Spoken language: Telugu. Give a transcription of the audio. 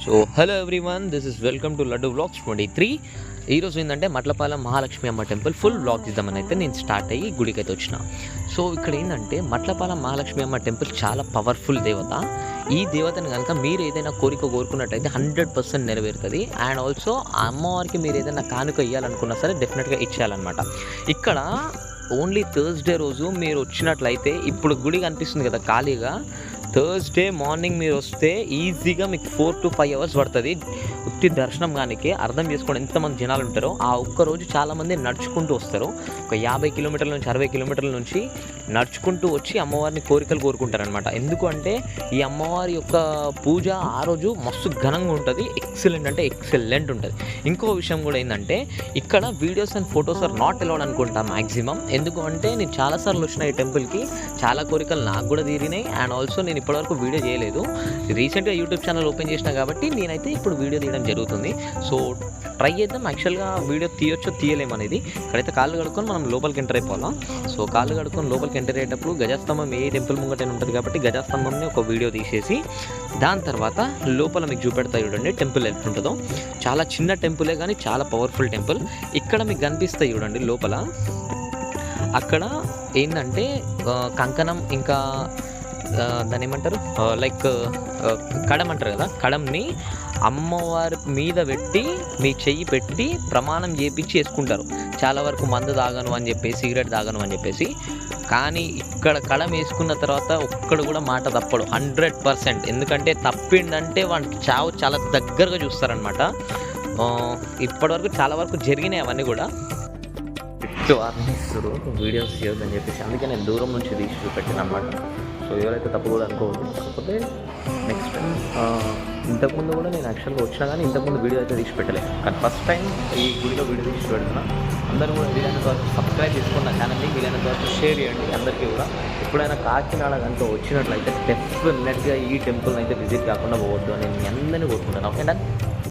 So hello everyone, this is welcome to laddu vlogs 23. ఈరోజు ఏంటంటే మట్లపాలెం మహాలక్ష్మి అమ్మ టెంపుల్ ఫుల్ వ్లాగ్ ఇద్దామని అయితే నేను స్టార్ట్ అయ్యి గుడికి అయితే వచ్చిన. సో ఇక్కడ ఏంటంటే మట్లపాలెం మహాలక్ష్మి అమ్మ టెంపుల్ చాలా పవర్ఫుల్ దేవత. ఈ దేవతను కనుక మీరు ఏదైనా కోరిక కోరుకున్నట్టయితే 100% నెరవేరుతుంది. అండ్ ఆల్సో ఆ అమ్మవారికి మీరు ఏదైనా కానుక ఇవ్వాలనుకున్నా సరే డెఫినెట్గా ఇచ్చేయాలన్నమాట. ఇక్కడ ఓన్లీ థర్స్డే రోజు మీరు వచ్చినట్లయితే, ఇప్పుడు గుడి కనిపిస్తుంది కదా ఖాళీగా, థర్స్డే మార్నింగ్ మీరు వస్తే ఈజీగా మీకు 4 to 5 hours పడుతుంది ఉత్తి దర్శనం కానీ. అర్థం చేసుకోండి ఎంతమంది జనాలు ఉంటారో. ఆ ఒక్కరోజు చాలామంది నడుచుకుంటూ వస్తారు. ఒక 50 కిలోమీటర్ల నుంచి 60 కిలోమీటర్ల నుంచి నడుచుకుంటూ వచ్చి అమ్మవారిని కోరికలు కోరుకుంటారనమాట. ఎందుకు అంటే ఈ అమ్మవారి యొక్క పూజ ఆ రోజు మస్తు ఘనంగా ఉంటుంది. ఎక్సలెంట్ అంటే ఎక్సలెంట్ ఉంటుంది. ఇంకో విషయం కూడా ఏంటంటే ఇక్కడ videos and photos are not allowed అనుకుంటా మ్యాక్సిమం. ఎందుకు అంటే నేను చాలాసార్లు వచ్చిన ఈ టెంపుల్కి, చాలా కోరికలు నాకు కూడా తీరినాయి. అండ్ ఆల్సో నేను ఇప్పటివరకు వీడియో చేయలేదు. రీసెంట్గా యూట్యూబ్ ఛానల్ ఓపెన్ చేసిన కాబట్టి నేనైతే ఇప్పుడు వీడియో తీయడం జరుగుతుంది. సో ట్రై చేద్దాం. యాక్చువల్గా వీడియో తీయొచ్చో తీయలేమనేది. ఇక్కడైతే కాళ్ళు కడుక్కొని మనం లోపలికి ఎంటర్ అయిపోవాం. సో కాళ్ళు కడుక్కొని లోపలికి ఎంటర్ అయ్యేటప్పుడు గజస్తంభం ఏ టెంపుల్ ముంగటైనా ఉంటుంది కాబట్టి గజస్తంభంని ఒక వీడియో తీసేసి దాని తర్వాత లోపల మీకు చూపెడతా చూడండి టెంపుల్ ఎట్లుంటుందో. చాలా చిన్న టెంపులే కానీ చాలా పవర్ఫుల్ టెంపుల్. ఇక్కడ మీకు కనిపిస్తాయి చూడండి లోపల. అక్కడ ఏంటంటే కంకణం, ఇంకా దాన్ని ఏమంటారు, లైక్ కడం అంటారు కదా, కడంని అమ్మవారి మీద పెట్టి మీ చెయ్యి పెట్టి ప్రమాణం చేపించి వేసుకుంటారు. చాలా వరకు మందు తాగను అని చెప్పేసి, సిగరెట్ తాగను అని చెప్పేసి. కానీ ఇక్కడ కడం వేసుకున్న తర్వాత ఒక్కడు కూడా మాట తప్పడు 100%. ఎందుకంటే తప్పిండంటే వాడికి చావు చాలా దగ్గరగా చూస్తారనమాట. ఇప్పటివరకు చాలా వరకు జరిగినాయి అవన్నీ కూడా. వార్నిస్తారు వీడియోస్ చేయొద్దని చెప్పేసి, అందుకే నేను దూరం నుంచి తీసి చూపెట్టాను అనమాట. సో ఎవరైతే తప్పు కూడా అనుకోవద్దు. కాకపోతే నెక్స్ట్ టైం, ఇంతకుముందు కూడా నేను యాక్చువల్గా వచ్చినా కానీ ఇంతకుముందు వీడియో అయితే తీసి పెట్టలేదు. కానీ ఫస్ట్ టైం ఈ గుడిలో వీడియో తీసి పెడుతున్నా. అందరూ కూడా వీలైనంత వరకు సబ్స్క్రైబ్ చేసుకున్న ఛానల్ని వీలైనంత వరకు షేర్ చేయండి అందరికీ కూడా. ఎప్పుడైనా కాకినాడ కనుక వచ్చినట్లయితే డెఫినెట్గా ఈ టెంపుల్ని అయితే విజిట్ కాకుండా పోవద్దు అని నేను అందరినీ కోరుకుంటాను. ఓకేనా?